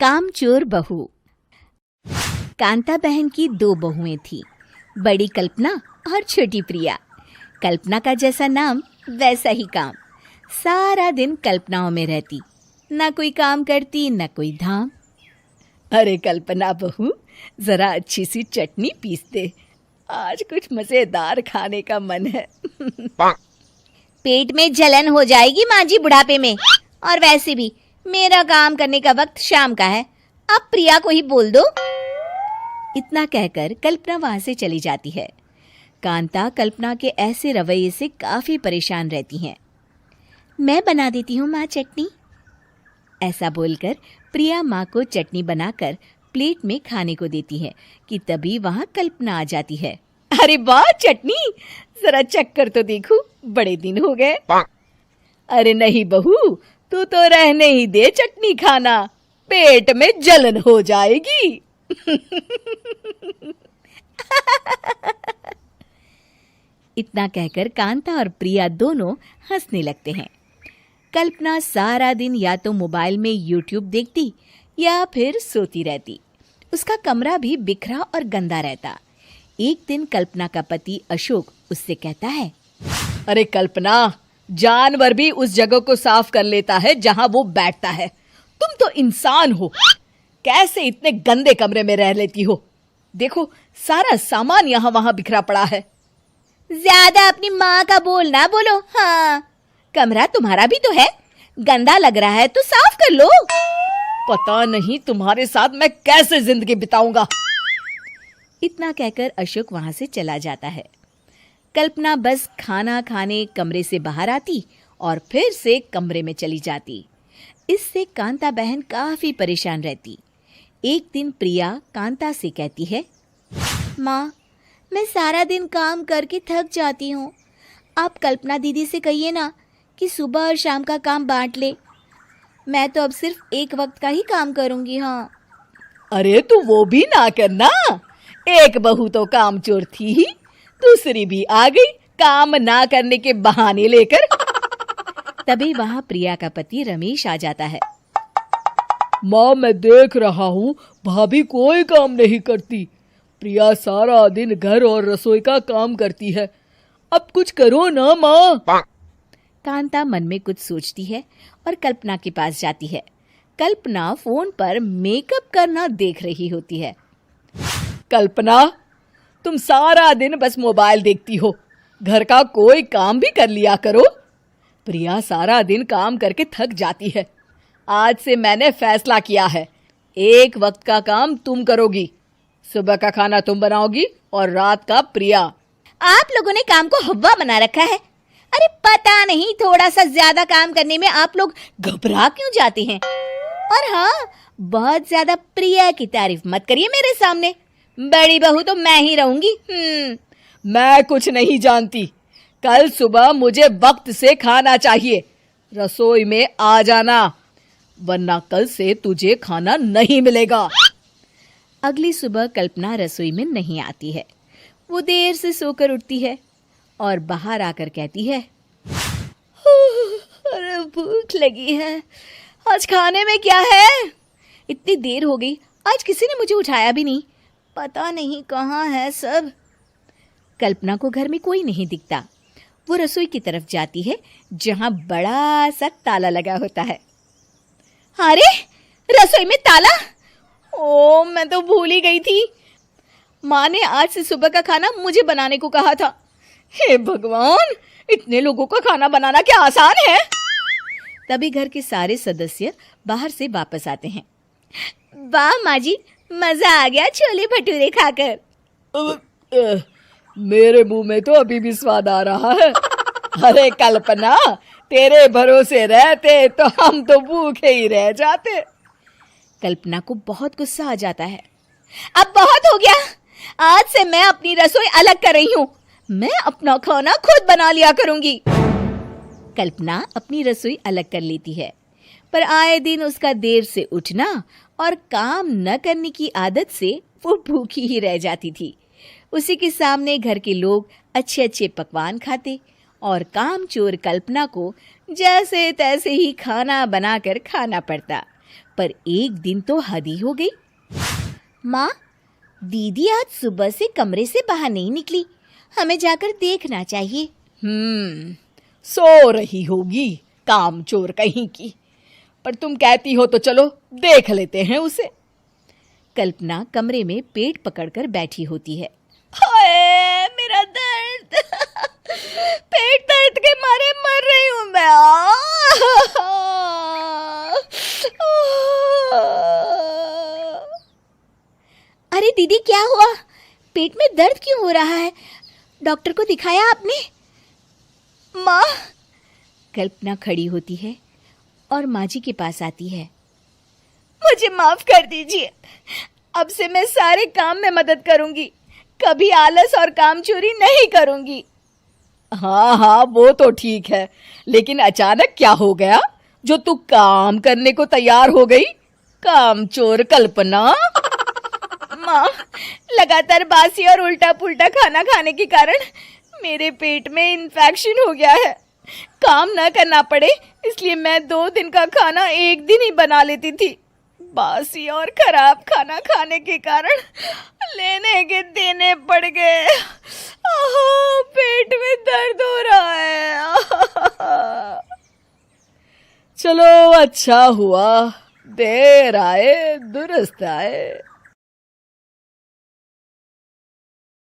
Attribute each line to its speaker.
Speaker 1: कामचोर बहू। कांता बहन की 2 बहुएं थीं, बड़ी कल्पना और छोटी प्रिया। कल्पना का जैसा नाम वैसा ही काम। सारा दिन कल्पनाओं में रहती, ना कोई काम करती न कोई धाम। अरे कल्पना बहू, जरा अच्छी सी चटनी पीस दे, आज कुछ मजेदार खाने का मन है।
Speaker 2: पेट में जलन हो जाएगी माँ जी बुढ़ापे में, और वैसे भी मेरा काम करने का वक्त शाम का है, अब प्रिया को ही बोल दो।
Speaker 1: इतना कहकर कल्पना वहां से चली जाती है। कांता कल्पना के ऐसे रवैये से काफी परेशान रहती हैं। मैं बना देती हूँ माँ चटनी, ऐसा बोलकर प्रिया माँ को चटनी बनाकर प्लेट में खाने को देती है कि तभी वहां कल्पना आ जाती है। अरे वाह चटनी, जरा चख कर तो देखूं, बड़े दिन हो गए। अरे नहीं बहू, तू तो रहने ही दे चटनी खाना, पेट में जलन हो जाएगी। इतना कहकर कांता और प्रिया दोनों हंसने लगते हैं। कल्पना सारा दिन या तो मोबाइल में यूट्यूब देखती या फिर सोती रहती। उसका कमरा भी बिखरा और गंदा रहता। एक दिन कल्पना का पति अशोक उससे कहता है, अरे कल्पना, जानवर भी उस जगह को साफ कर लेता है जहां वो बैठता है, तुम तो इंसान हो, कैसे इतने गंदे कमरे में रह लेती हो? देखो सारा सामान यहाँ वहां बिखरा पड़ा है।
Speaker 2: ज्यादा अपनी माँ का बोल ना बोलो। हाँ,
Speaker 1: कमरा तुम्हारा भी तो है, गंदा लग रहा है तो साफ कर लो। पता नहीं तुम्हारे साथ मैं कैसे जिंदगी बिताऊंगा। इतना कहकर अशोक वहां से चला जाता है। कल्पना बस खाना खाने कमरे से बाहर आती और फिर से कमरे में चली जाती। इससे कांता बहन काफी परेशान रहती। एक दिन प्रिया कांता से कहती है,
Speaker 2: माँ, मैं सारा दिन काम करके थक जाती हूँ, आप कल्पना दीदी से कहिए ना कि सुबह और शाम का काम बांट ले। मैं तो अब सिर्फ एक वक्त का ही काम करूँगी। हाँ।
Speaker 1: अरे तू वो भी ना करना, एक बहू तो कामचोर थी ही, दूसरी भी आ गई काम ना करने के बहाने लेकर। तभी वहां प्रिया का पति रमेश आ जाता है।
Speaker 3: माँ, मैं देख रहा हूँ भाभी कोई काम नहीं करती, प्रिया सारा दिन घर और रसोई का काम करती है, अब कुछ करो ना माँ।
Speaker 1: कांता मन में कुछ सोचती है और कल्पना के पास जाती है। कल्पना फोन पर मेकअप करना देख रही होती है। कल्पना, तुम सारा दिन बस मोबाइल देखती हो, घर का कोई काम भी कर लिया करो। प्रिया सारा दिन काम करके थक जाती है। आज से मैंने फैसला किया है, एक वक्त का काम तुम करोगी, सुबह का खाना तुम बनाओगी और रात का प्रिया।
Speaker 2: आप लोगों ने काम को हव्वा बना रखा है। अरे पता नहीं थोड़ा सा ज्यादा काम करने में आप लोग घबरा क्यों जाते हैं। और हाँ, बहुत ज्यादा प्रिया की तारीफ मत करिए मेरे सामने, बड़ी बहू तो मैं ही रहूंगी।
Speaker 1: मैं कुछ नहीं जानती, कल सुबह मुझे वक्त से खाना चाहिए, रसोई में आ जाना, वरना कल से तुझे खाना नहीं मिलेगा। अगली सुबह कल्पना रसोई में नहीं आती है। वो देर से सोकर उठती है और बाहर आकर कहती है, अरे भूख लगी है, आज खाने में क्या है? इतनी देर हो गई, आज किसी ने मुझे उठाया भी नहीं, पता नहीं कहाँ है सब। कल्पना को घर में कोई नहीं दिखता। वो रसोई की तरफ जाती है जहां बड़ा सा ताला लगा होता है। अरे रसोई में ताला! ओ, मैं तो भूल ही गई थी। माँ ने आज से सुबह का खाना मुझे बनाने को कहा था। हे भगवान, इतने लोगों का खाना बनाना क्या आसान है? तभी घर के सारे सदस्य बाहर से वापस आते हैं।
Speaker 2: वाह माँ जी, मजा आ गया छोले भटूरे खाकर।
Speaker 3: मेरे मुंह में तो अभी भी स्वाद आ रहा है।
Speaker 1: अरे कल्पना, तेरे भरोसे रहते तो हम तो भूखे ही रह जाते। कल्पना को बहुत गुस्सा आ जाता है।
Speaker 2: अब बहुत हो गया, आज से मैं अपनी रसोई अलग कर रही हूँ, मैं अपना खाना खुद बना लिया करूंगी।
Speaker 1: कल्पना अपनी रसोई अलग कर लेती है, पर आए दिन उसका देर से उठना और काम न करने की आदत से वो भूखी ही रह जाती थी। उसी के सामने घर के लोग अच्छे अच्छे पकवान खाते और कामचोर कल्पना को जैसे तैसे ही खाना बनाकर खाना पड़ता। पर एक दिन तो हद ही हो गई। माँ, दीदी आज सुबह से कमरे से बाहर नहीं निकली, हमें जाकर देखना चाहिए।
Speaker 3: सो रही होगी कामचोर कहीं की। पर तुम कहती हो तो चलो देख लेते हैं उसे।
Speaker 1: कल्पना कमरे में पेट पकड़कर बैठी होती है।
Speaker 2: हाय मेरा दर्द, पेट दर्द के मारे मर रही हूं मैं।
Speaker 1: अरे दीदी, क्या हुआ? पेट में दर्द क्यों हो रहा है? डॉक्टर को दिखाया आपने?
Speaker 2: माँ,
Speaker 1: कल्पना खड़ी होती है और माँ जी के पास आती है।
Speaker 2: मुझे माफ कर दीजिए, अब से मैं सारे काम में मदद करूंगी, कभी आलस और काम चोरी नहीं करूंगी।
Speaker 3: हाँ, वो तो ठीक है, लेकिन अचानक क्या हो गया जो तू काम करने को तैयार हो गई? कामचोर कल्पना।
Speaker 2: माँ, लगातार बासी और उल्टा पुल्टा खाना खाने के कारण मेरे पेट में इन्फेक्शन हो गया है। काम न करना पड़े इसलिए मैं 2 दिन का खाना एक दिन ही बना लेती थी। बासी और खराब खाना खाने के कारण लेने के देने पड़ गए। पेट में दर्द हो रहा है।
Speaker 3: चलो अच्छा हुआ, देर आए दुरुस्त आए।